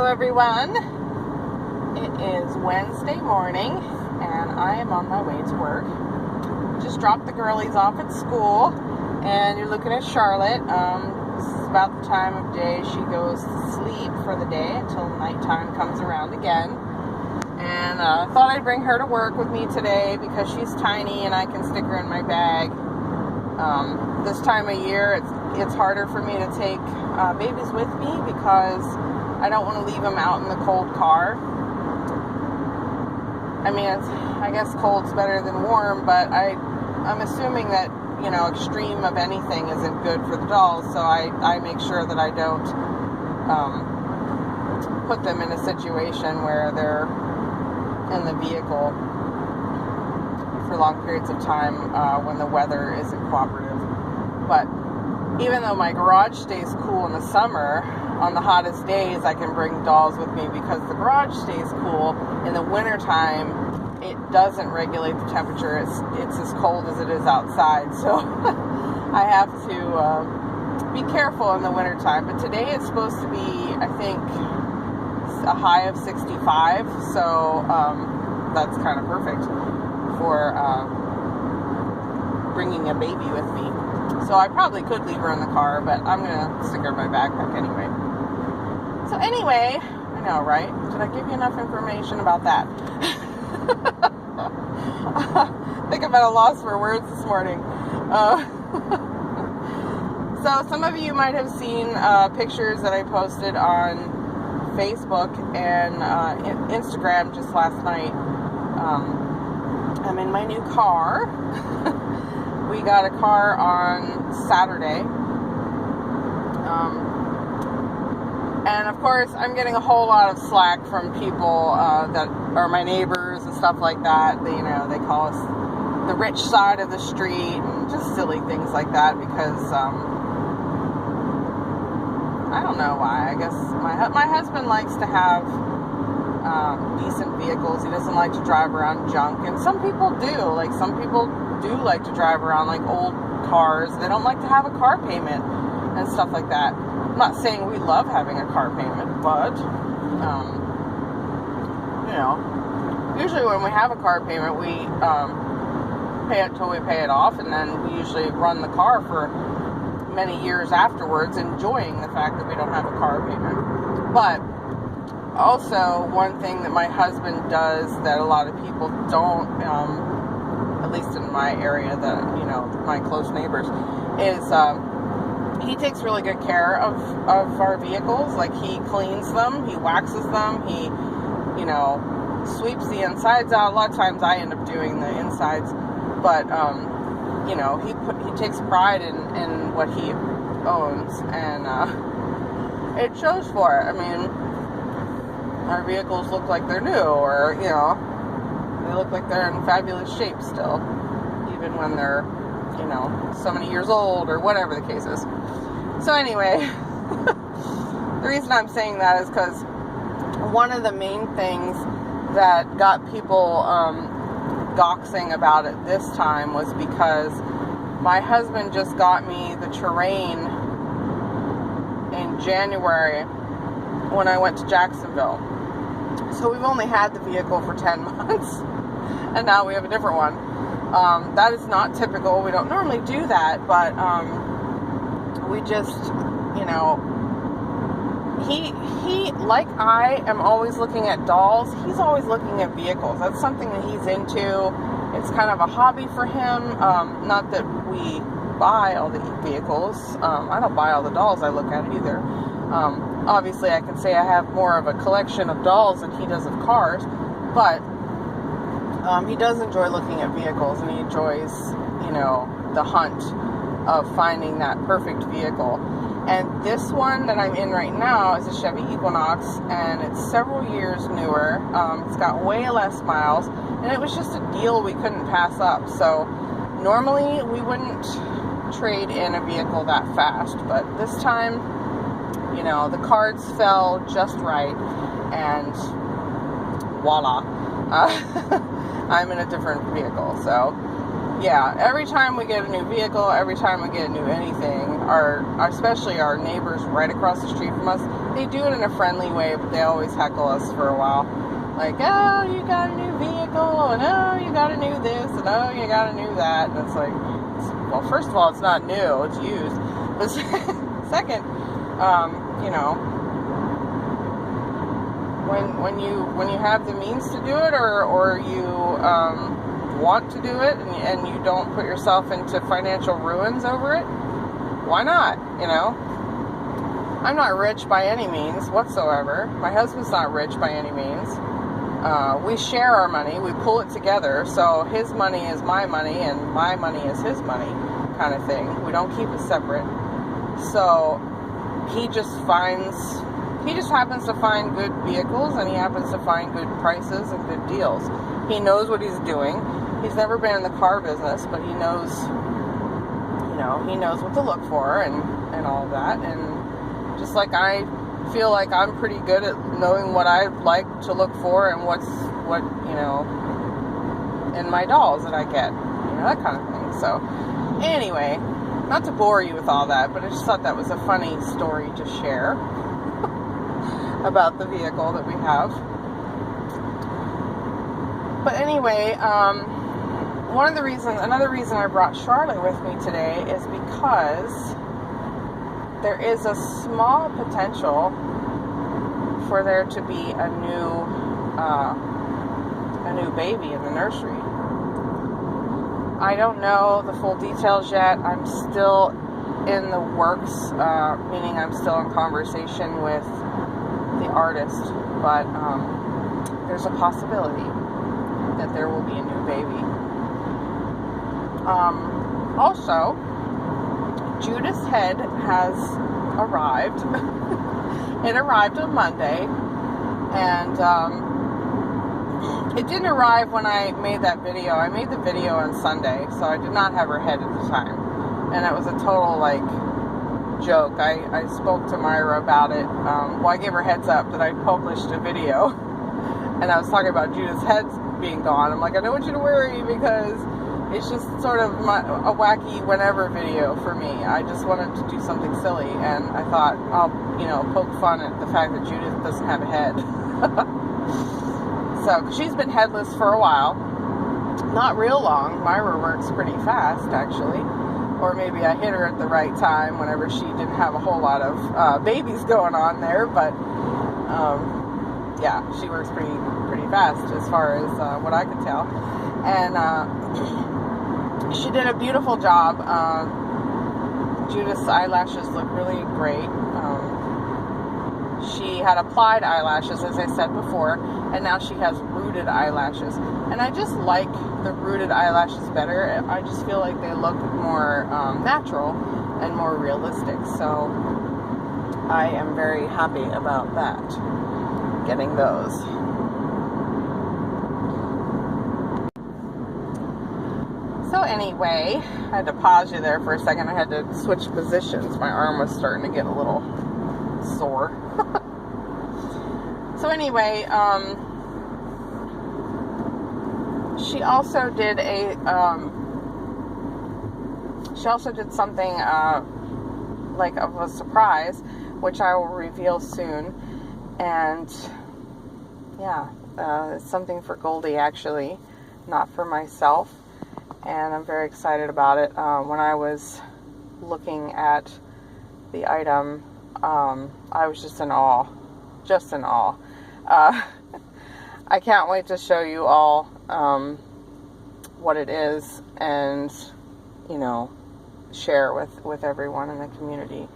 everyone. It is Wednesday morning and I am on my way to work. Just dropped the girlies off at school and you're looking at Charlotte. This is about the time of day she goes to sleep for the day until nighttime comes around again. And I thought I'd bring her to work with me today because she's tiny and I can stick her in my bag. This time of year it's harder for me to take babies with me because I don't want to leave them out in the cold car. I mean, I guess cold's better than warm, but I'm assuming that, you know, extreme of anything isn't good for the dolls, so I make sure that I don't put them in a situation where they're in the vehicle for long periods of time when the weather isn't cooperative. But even though my garage stays cool in the summer, on the hottest days I can bring dolls with me because the garage stays cool. In the wintertime, it doesn't regulate the temperature. It's as cold as it is outside, so I have to be careful in the wintertime. But today it's supposed to be, I think, a high of 65, so that's kind of perfect for bringing a baby with me. So I probably could leave her in the car, but I'm going to stick her in my backpack anyway. So anyway, I know, right? Did I give you enough information about that? I think I'm at a loss for words this morning. So some of you might have seen pictures that I posted on Facebook and Instagram just last night. I'm in my new car. We got a car on Saturday. And of course, I'm getting a whole lot of slack from people that are my neighbors and stuff like that. They call us the rich side of the street and just silly things like that because I don't know why. I guess my husband likes to have decent vehicles. He doesn't like to drive around junk, and some people do. Like, some people do like to drive around like old cars. They don't like to have a car payment and stuff like that. I'm not saying we love having a car payment, but usually when we have a car payment, we pay it till we pay it off, and then we usually run the car for many years afterwards, enjoying the fact that we don't have a car payment. But also, one thing that my husband does that a lot of people don't, at least in my area, my close neighbors, is he takes really good care of our vehicles. Like, he cleans them, he waxes them, he, sweeps the insides out. A lot of times I end up doing the insides, but, he takes pride in what he owns, and it shows for it. I mean, our vehicles look like they're new, or, they look like they're in fabulous shape still, even when they're, so many years old, or whatever the case is. So anyway, the reason I'm saying that is because one of the main things that got people doxing about it this time was because my husband just got me the Terrain in January when I went to Jacksonville. So we've only had the vehicle for 10 months, and now we have a different one. That is not typical. We don't normally do that, but we just, he, like I am always looking at dolls, he's always looking at vehicles. That's something that he's into. It's kind of a hobby for him. Not that we buy all the vehicles. I don't buy all the dolls I look at either. Obviously, I can say I have more of a collection of dolls than he does of cars, but he does enjoy looking at vehicles, and he enjoys, the hunt of finding that perfect vehicle. And this one that I'm in right now is a Chevy Equinox, and it's several years newer. It's got way less miles, and it was just a deal we couldn't pass up. So normally we wouldn't trade in a vehicle that fast, but this time, the cards fell just right, and voila, I'm in a different vehicle. So yeah, every time we get a new vehicle, every time we get a new anything, especially our neighbors right across the street from us, they do it in a friendly way, but they always heckle us for a while. Like, oh, you got a new vehicle, and oh, you got a new this, and oh, you got a new that. And it's like, well, first of all, it's not new, it's used. But second, you know, when you have the means to do it, or you want to do it, and you don't put yourself into financial ruins over it, why not? You know, I'm not rich by any means whatsoever. My husband's not rich by any means. We share our money, we pull it together, so his money is my money and my money is his money, kind of thing. We don't keep it separate. So he just happens to find good vehicles, and he happens to find good prices and good deals. He knows what he's doing. He's never been in the car business, but he knows, you know, he knows what to look for and all of that. And just like I feel like I'm pretty good at knowing what I like to look for and what you know, in my dolls that I get, you know, that kind of thing. So anyway, not to bore you with all that, but I just thought that was a funny story to share about the vehicle that we have. But anyway, another reason I brought Charlotte with me today is because there is a small potential for there to be a new baby in the nursery. I don't know the full details yet. I'm still in the works, meaning I'm still in conversation with the artist, but there's a possibility that there will be a new baby. Also, Judith's head has arrived. It arrived on Monday, and it didn't arrive when I made that video. I made the video on Sunday, so I did not have her head at the time, and it was a total, like, joke. I spoke to Myra about it. Well, I gave her heads up that I published a video, and I was talking about Judith's head being gone. I'm like, I don't want you to worry, because it's just sort of a wacky whenever video for me. I just wanted to do something silly, and I thought I'll, you know, poke fun at the fact that Judith doesn't have a head. So, she's been headless for a while. Not real long. Myra works pretty fast, actually. Or maybe I hit her at the right time whenever she didn't have a whole lot of babies going on there, but yeah, she works pretty fast as far as what I could tell. And she did a beautiful job. Judith's eyelashes look really great. She had applied eyelashes, as I said before, and now she has rooted eyelashes. And I just like the rooted eyelashes better. I just feel like they look more natural and more realistic. So I am very happy about that, getting those. So anyway, I had to pause you there for a second. I had to switch positions. My arm was starting to get a little sore. So anyway, she also did something like of a surprise, which I will reveal soon. And yeah, it's something for Goldie, actually, not for myself. And I'm very excited about it. When I was looking at the item, I was just in awe. I can't wait to show you all what it is, and, you know, share with everyone in the community.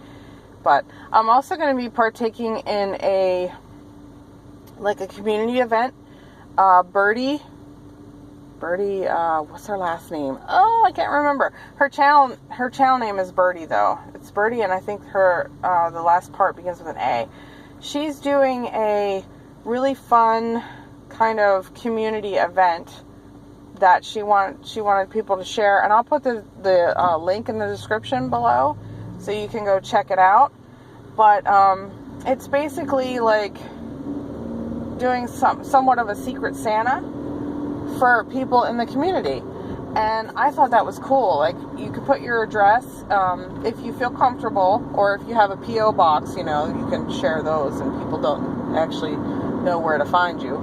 But I'm also going to be partaking in a community event. Birdie, what's her last name? Oh, I can't remember. Her channel name is Birdie, though. It's Birdie, and I think her, the last part begins with an A. She's doing a really fun kind of community event that she wanted people to share, and I'll put the link in the description below so you can go check it out. But it's basically like doing somewhat of a Secret Santa for people in the community. And I thought that was cool. Like, you could put your address, if you feel comfortable, or if you have a P.O. box, you know, you can share those and people don't actually know where to find you.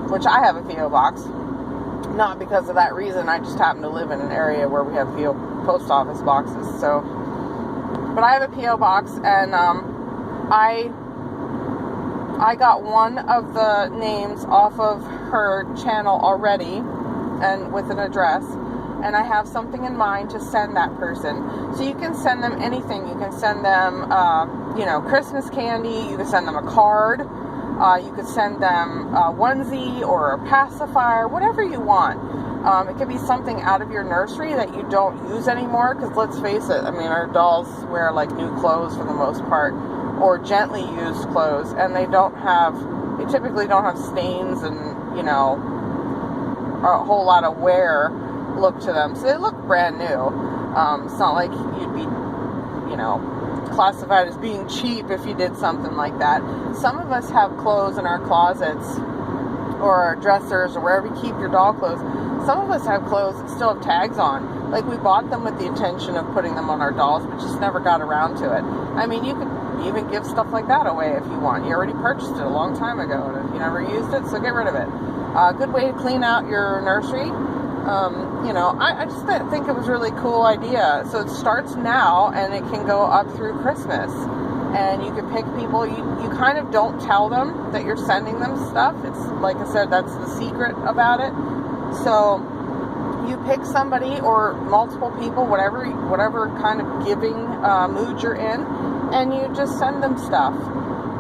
Which I have a P.O. box. Not because of that reason, I just happen to live in an area where we have P.O. post office boxes. So, but I have a P.O. box, and I got one of the names off of her channel already, and with an address, and I have something in mind to send that person. So you can send them anything. You can send them, you know, Christmas candy. You can send them a card. You could send them a onesie or a pacifier, whatever you want. It could be something out of your nursery that you don't use anymore, because let's face it, I mean, our dolls wear like new clothes for the most part, or gently used clothes, and they typically don't have stains and, you know, a whole lot of wear look to them. So they look brand new. It's not like you'd be, you know, classified as being cheap if you did something like that. Some of us have clothes in our closets or our dressers or wherever you keep your doll clothes. Some of us have clothes that still have tags on. Like, we bought them with the intention of putting them on our dolls, but just never got around to it. I mean, you could even give stuff like that away if you want. You already purchased it a long time ago and you never used it, so get rid of it. A good way to clean out your nursery. You know, I just think it was a really cool idea. So it starts now, and it can go up through Christmas. And you can pick people. You kind of don't tell them that you're sending them stuff. It's, like I said, that's the secret about it. So you pick somebody or multiple people, whatever kind of giving mood you're in, and you just send them stuff.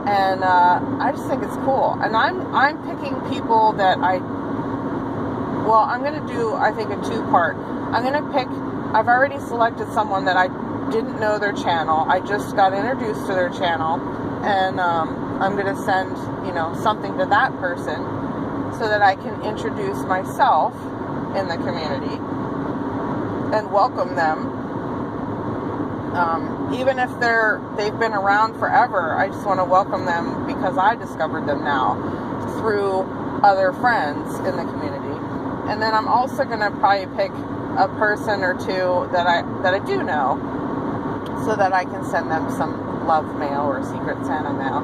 And I just think it's cool. And I'm picking people that I'm going to do, I think, a two-part. I've already selected someone that I didn't know their channel. I just got introduced to their channel. And I'm going to send, you know, something to that person so that I can introduce myself in the community and welcome them. Even if they've been around forever, I just want to welcome them because I discovered them now through other friends in the community. And then I'm also going to probably pick a person or two that I do know, so that I can send them some love mail or Secret Santa mail.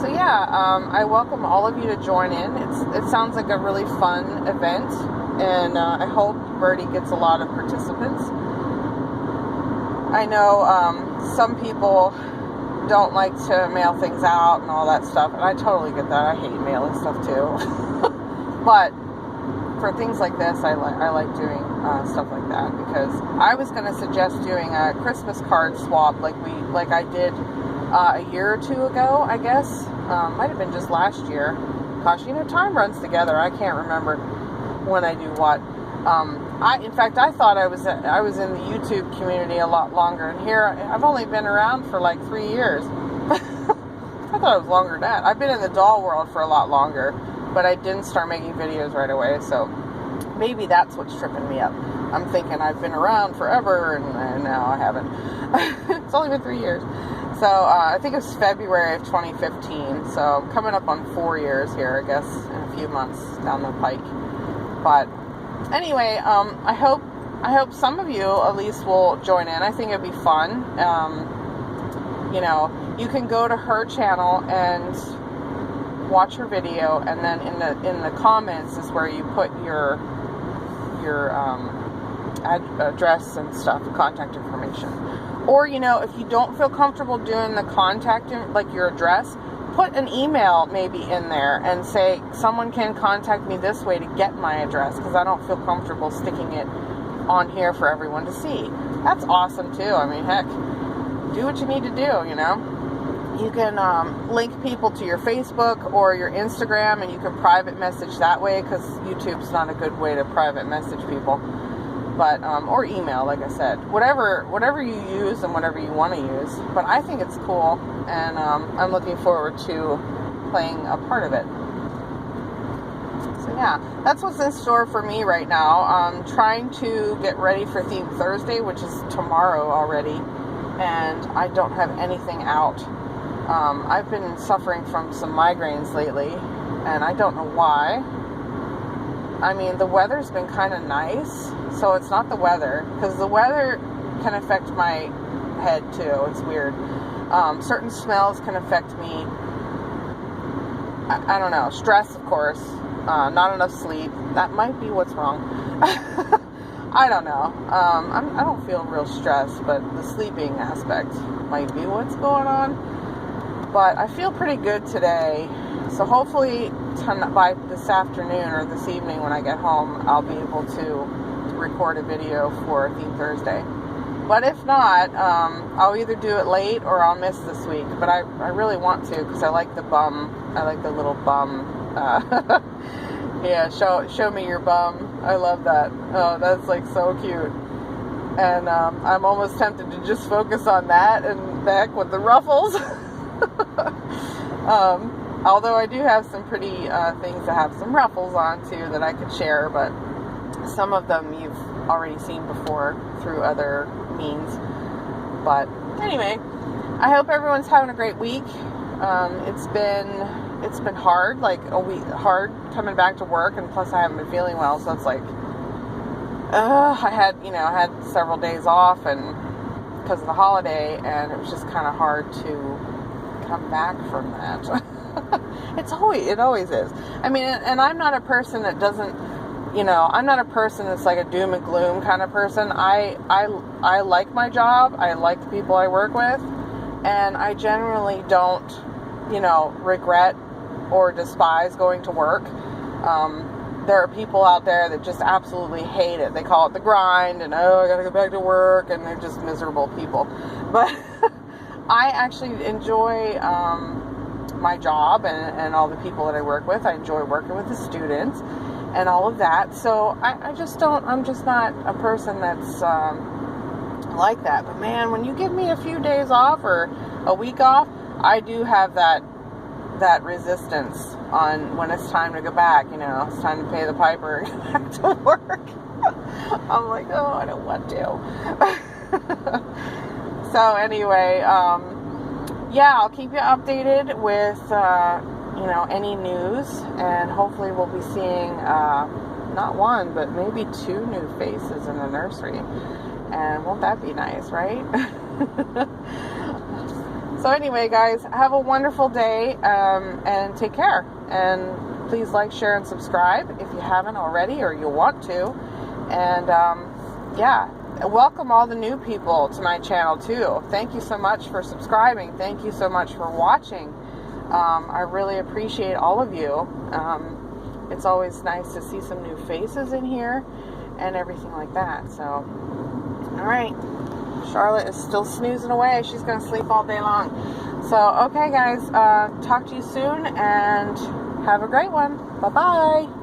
So yeah, I welcome all of you to join in. It sounds like a really fun event, and I hope Birdie gets a lot of participants. I know some people don't like to mail things out and all that stuff, and I totally get that. I hate mailing stuff too. But for things like this, I like doing stuff like that, because I was going to suggest doing a Christmas card swap like I did a year or two ago, I guess. Might have been just last year. Gosh, you know, time runs together. I can't remember when I do what. In fact, I thought I was in the YouTube community a lot longer, and here I've only been around for like 3 years. I thought it was longer than that. I've been in the doll world for a lot longer, but I didn't start making videos right away, so maybe that's what's tripping me up. I'm thinking I've been around forever, and now I haven't. It's only been 3 years. So I think it's February of 2015, so I'm coming up on 4 years here, I guess, in a few months down the pike. But anyway, I hope some of you at least will join in. I think it'd be fun. You know, you can go to her channel and watch her video, and then in the comments is where you put your address and stuff, contact information. Or, you know, if you don't feel comfortable doing the contact, like your address, put an email maybe in there and say, someone can contact me this way to get my address, because I don't feel comfortable sticking it on here for everyone to see. That's awesome too. I mean, heck, do what you need to do, you know. You can link people to your Facebook or your Instagram, and you can private message that way, because YouTube's not a good way to private message people. But or email, like I said, whatever you use and whatever you want to use. But I think it's cool, and I'm looking forward to playing a part of it. So yeah, that's what's in store for me right now. I'm trying to get ready for Theme Thursday, which is tomorrow already, and I don't have anything out. I've been suffering from some migraines lately, and I don't know why. I mean, the weather's been kind of nice, so it's not the weather, because the weather can affect my head too. It's weird. Certain smells can affect me. I don't know. Stress, of course. Not enough sleep. That might be what's wrong. I don't know. I don't feel real stressed, but the sleeping aspect might be what's going on. But I feel pretty good today. So hopefully by this afternoon or this evening when I get home, I'll be able to record a video for Theme Thursday. But if not, I'll either do it late or I'll miss this week. But I really want to, because I like the bum. I like the little bum. Yeah, show me your bum. I love that. Oh, that's like so cute. And I'm almost tempted to just focus on that and the heck with the ruffles. Although I do have some pretty things that have some ruffles on too that I could share, but some of them you've already seen before through other means. But anyway, I hope everyone's having a great week. It's been hard, like a week, hard coming back to work, and plus I haven't been feeling well, so it's like I had several days off and because of the holiday, and it was just kind of hard to come back from that. It always is. I mean, and I'm not a person that doesn't, I'm not a person that's like a doom and gloom kind of person. I like my job. I like the people I work with, and I generally don't, regret or despise going to work. There are people out there that just absolutely hate it. They call it the grind, and I gotta go back to work, and they're just miserable people. But I actually enjoy my job and all the people that I work with. I enjoy working with the students and all of that. So I'm just not a person that's like that. But man, when you give me a few days off or a week off, I do have that resistance on when it's time to go back. It's time to pay the piper and go back to work. I'm like, oh, I don't want to. So anyway, yeah, I'll keep you updated with any news, and hopefully we'll be seeing not one but maybe 2 new faces in the nursery. And won't that be nice, right? So anyway, guys, have a wonderful day, and take care. And please like, share, and subscribe if you haven't already or you want to. And yeah, welcome all the new people to my channel too. Thank you so much for subscribing. Thank you so much for watching. I really appreciate all of you. It's always nice to see some new faces in here and everything like that. So, all right. Charlotte is still snoozing away. She's going to sleep all day long. So, okay, guys. Talk to you soon, and have a great one. Bye-bye.